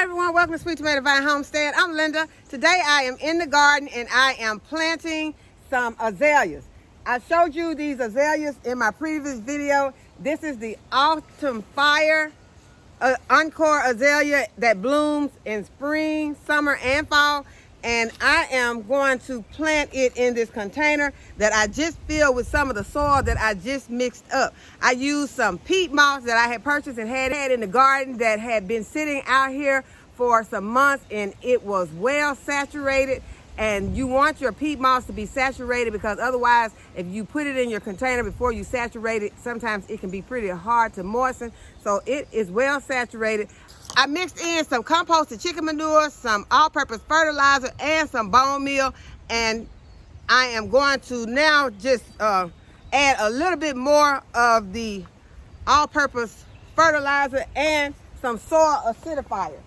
everyone, welcome to Sweet Tomato Vine Homestead. I'm Linda. Today I am in the garden and I am planting some azaleas. I showed you these azaleas in my previous video. This is the Autumn Fire Encore azalea that blooms in spring, summer, and fall. And I am going to plant it in this container that I just filled with some of the soil that I just mixed up. I used some peat moss that I had purchased and had in the garden that had been sitting out here for some months, and it was well saturated. And you want your peat moss to be saturated because otherwise, if you put it in your container before you saturate it, sometimes it can be pretty hard to moisten. So it is well saturated. I mixed in some composted chicken manure, some all-purpose fertilizer, and some bone meal. And I am going to now just add a little bit more of the all-purpose fertilizer and some soil acidifier,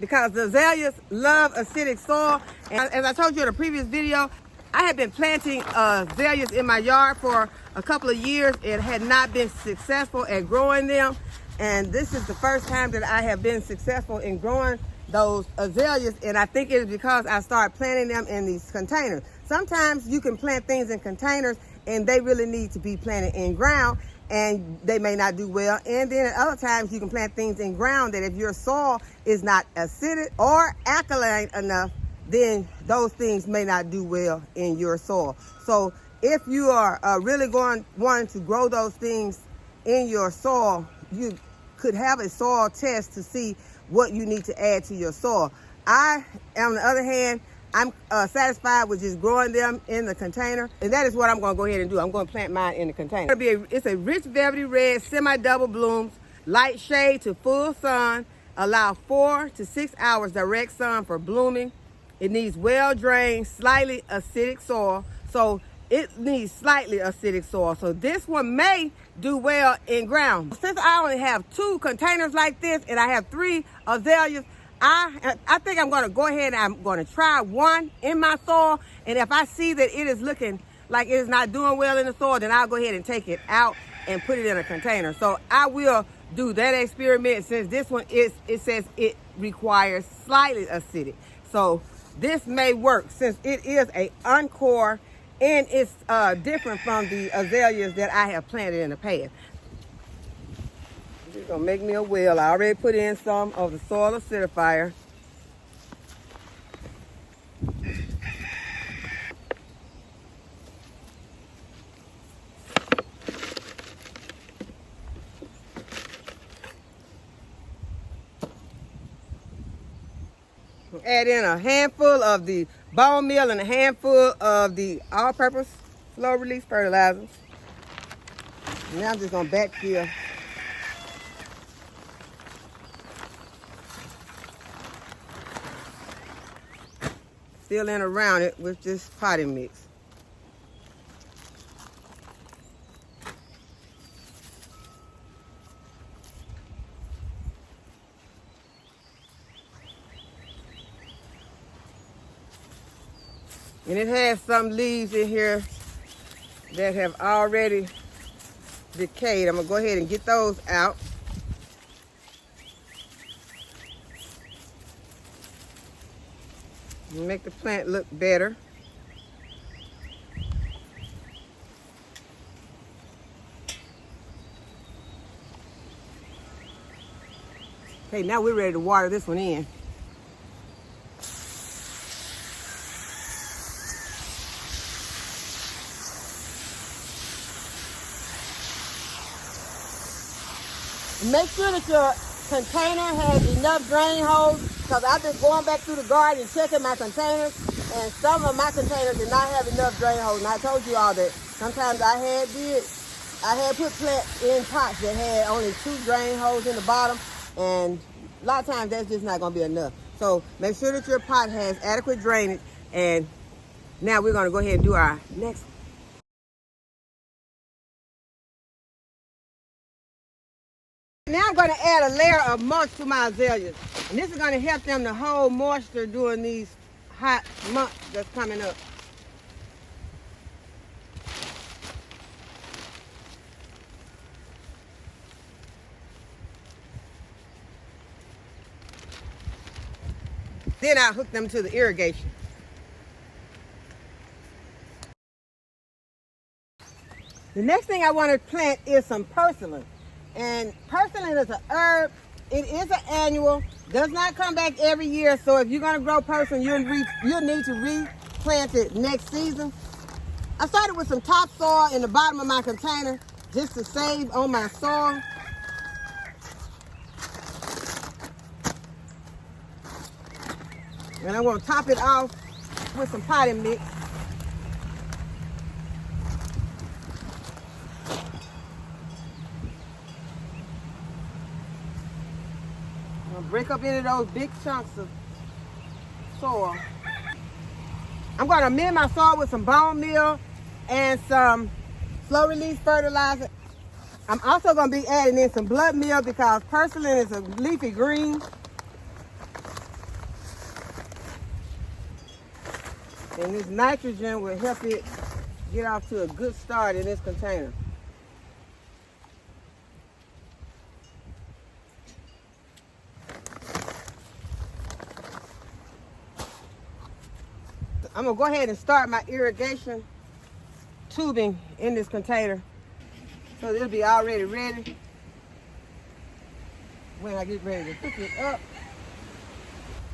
because the azaleas love acidic soil. And as I told you in a previous video, I had been planting azaleas in my yard for a couple of years and had not been successful at growing them. And this is the first time that I have been successful in growing those azaleas. And I think it is because I started planting them in these containers. Sometimes you can plant things in containers and they really need to be planted in ground, and they may not do well. And then at other times you can plant things in ground that if your soil is not acidic or alkaline enough, then those things may not do well in your soil. So if you are really wanting to grow those things in your soil, you could have a soil test to see what you need to add to your soil. I, on the other hand, I'm satisfied with just growing them in the container, and that is what I'm going to go ahead and do. I'm going to plant mine in the container. It's a rich velvety red, semi-double blooms, light shade to full sun, allow 4 to 6 hours direct sun for blooming. It needs well-drained, slightly acidic soil, so it needs slightly acidic soil. So this one may do well in ground. Since I only have 2 containers like this and I have 3 azaleas, I think I'm going to go ahead and I'm going to try one in my soil. And if I see that it is looking like it is not doing well in the soil, then I'll go ahead and take it out and put it in a container. So I will do that experiment, since this one it says it requires slightly acidic. So this may work since it is a encore and it's different from the azaleas that I have planted in the past. Just gonna make me a well. I already put in some of the soil acidifier. Add in a handful of the bone meal and a handful of the all-purpose slow-release fertilizers. Now I'm just gonna backfill. Fill in around it with this potting mix. And it has some leaves in here that have already decayed. I'm gonna go ahead and get those out. Make the plant look better. Okay, now we're ready to water this one in. Make sure that your container has enough drain holes, because I've been going back through the garden and checking my containers, and some of my containers did not have enough drain holes. And I told you all that. Sometimes I had put plants in pots that had only 2 drain holes in the bottom, and a lot of times that's just not going to be enough. So make sure that your pot has adequate drainage. And now we're going to go ahead and do our next. Now I'm going to add a layer of mulch to my azaleas. And this is going to help them to hold moisture during these hot months that's coming up. Then I'll hook them to the irrigation. The next thing I want to plant is some porcelain. And porcelain is an herb. It is an annual, does not come back every year. So if you're going to grow porcelain, you'll need to replant it next season. I started with some topsoil in the bottom of my container just to save on my soil. And I'm going to top it off with some potting mix. I'm going to break up into those big chunks of soil. I'm going to amend my soil with some bone meal and some slow release fertilizer. I'm also going to be adding in some blood meal because porcelain is a leafy green. And this nitrogen will help it get off to a good start in this container. I'm gonna go ahead and start my irrigation tubing in this container so it'll be already ready when I get ready to hook it up.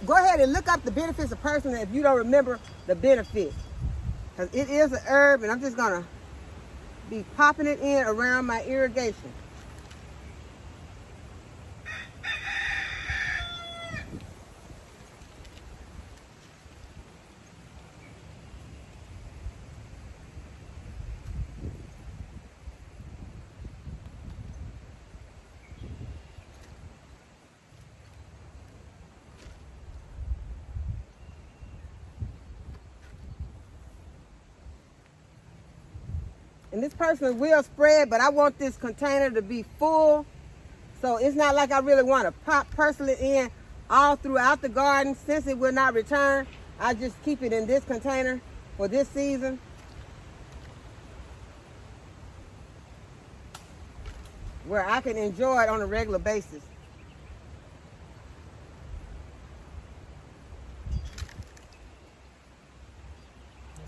Go ahead and look up the benefits of porcelain if you don't remember the benefits, because it is an herb, and I'm just gonna be popping it in around my irrigation. And this porcelain will spread, but I want this container to be full. So it's not like I really want to pop porcelain in all throughout the garden. Since it will not return, I just keep it in this container for this season. Where I can enjoy it on a regular basis.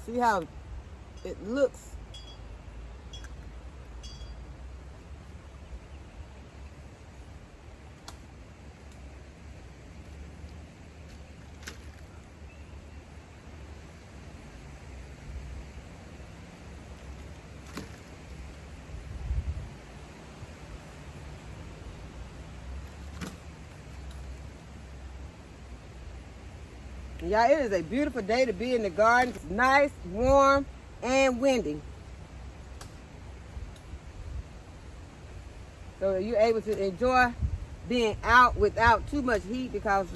See how it looks. Yeah, it is a beautiful day to be in the garden. It's nice, warm, and windy. So you're able to enjoy being out without too much heat because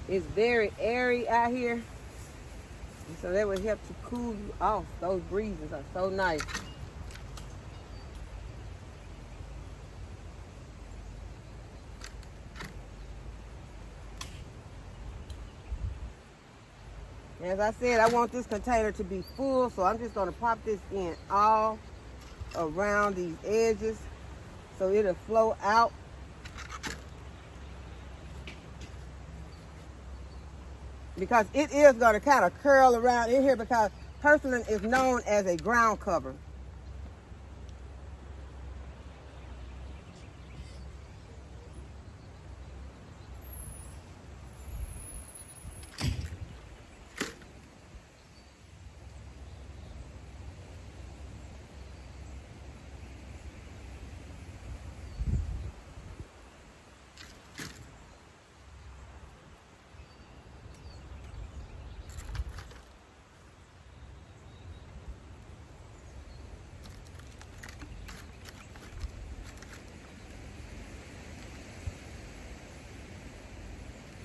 it's very airy out here. And so that will help to cool you off. Those breezes are so nice. As I said, I want this container to be full, so I'm just going to pop this in all around these edges so it'll flow out. Because it is going to kind of curl around in here because porcelain is known as a ground cover.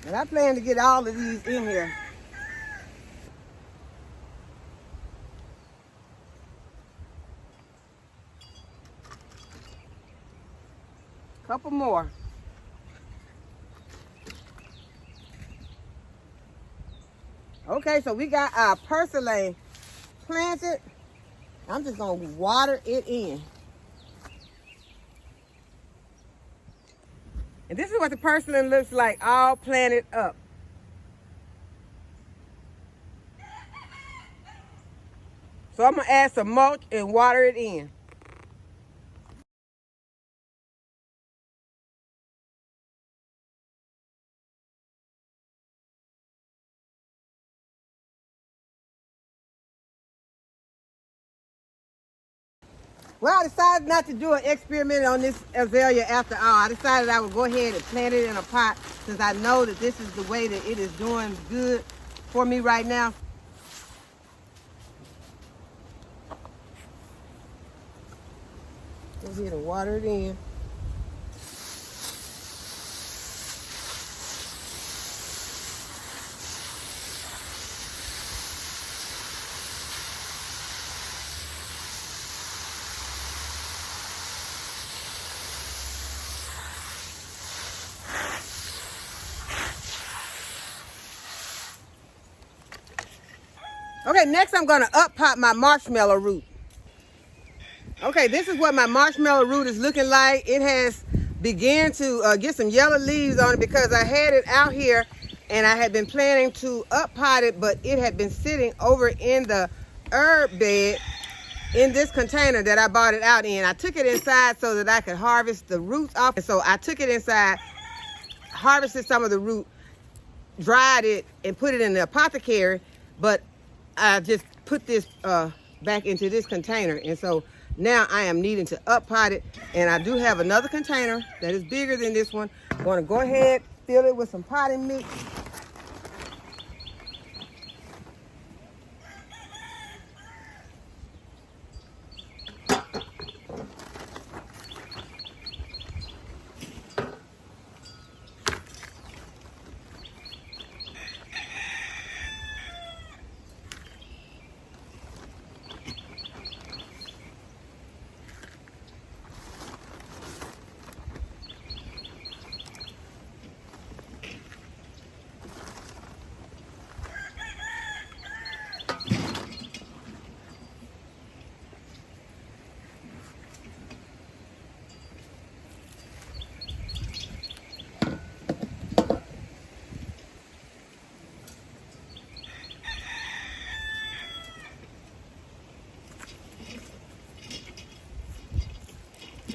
And I plan to get all of these in here. Couple more. Okay, so we got our porcelain planted. I'm just gonna water it in. And this is what the porcelain looks like all planted up. So I'm gonna add some mulch and water it in. Well, I decided not to do an experiment on this azalea after all. I decided I would go ahead and plant it in a pot since I know that this is the way that it is doing good for me right now. Go ahead and water it in. Okay, next I'm gonna up pot my marshmallow root. Okay, this is what my marshmallow root is looking like. It has began to get some yellow leaves on it because I had it out here and I had been planning to up pot it, but it had been sitting over in the herb bed in this container that I bought it out in. I took it inside so that I could harvest the roots off. And so I took it inside, harvested some of the root, dried it, and put it in the apothecary, but I just put this back into this container. And so now I am needing to up pot it. And I do have another container that is bigger than this one. I'm going to go ahead, fill it with some potting mix.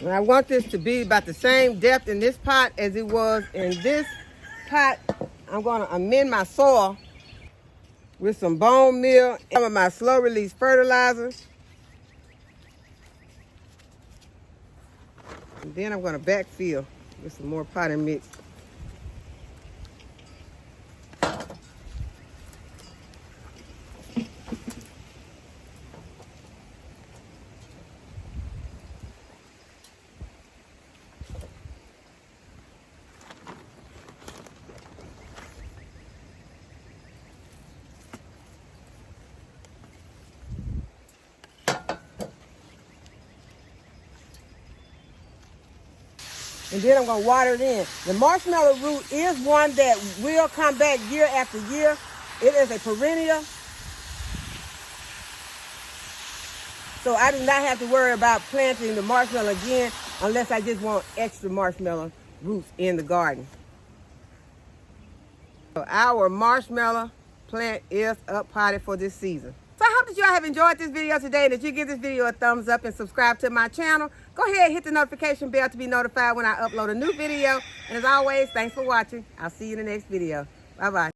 And I want this to be about the same depth in this pot as it was in this pot. I'm going to amend my soil with some bone meal and some of my slow release fertilizer. And then I'm going to backfill with some more potting mix. And then I'm going to water it in. The marshmallow root is one that will come back year after year. It is a perennial. So I do not have to worry about planting the marshmallow again unless I just want extra marshmallow roots in the garden. So our marshmallow plant is up potted for this season. So I hope that you all have enjoyed this video today and that you give this video a thumbs up and subscribe to my channel. Go ahead and hit the notification bell to be notified when I upload a new video. And as always, thanks for watching. I'll see you in the next video. Bye-bye.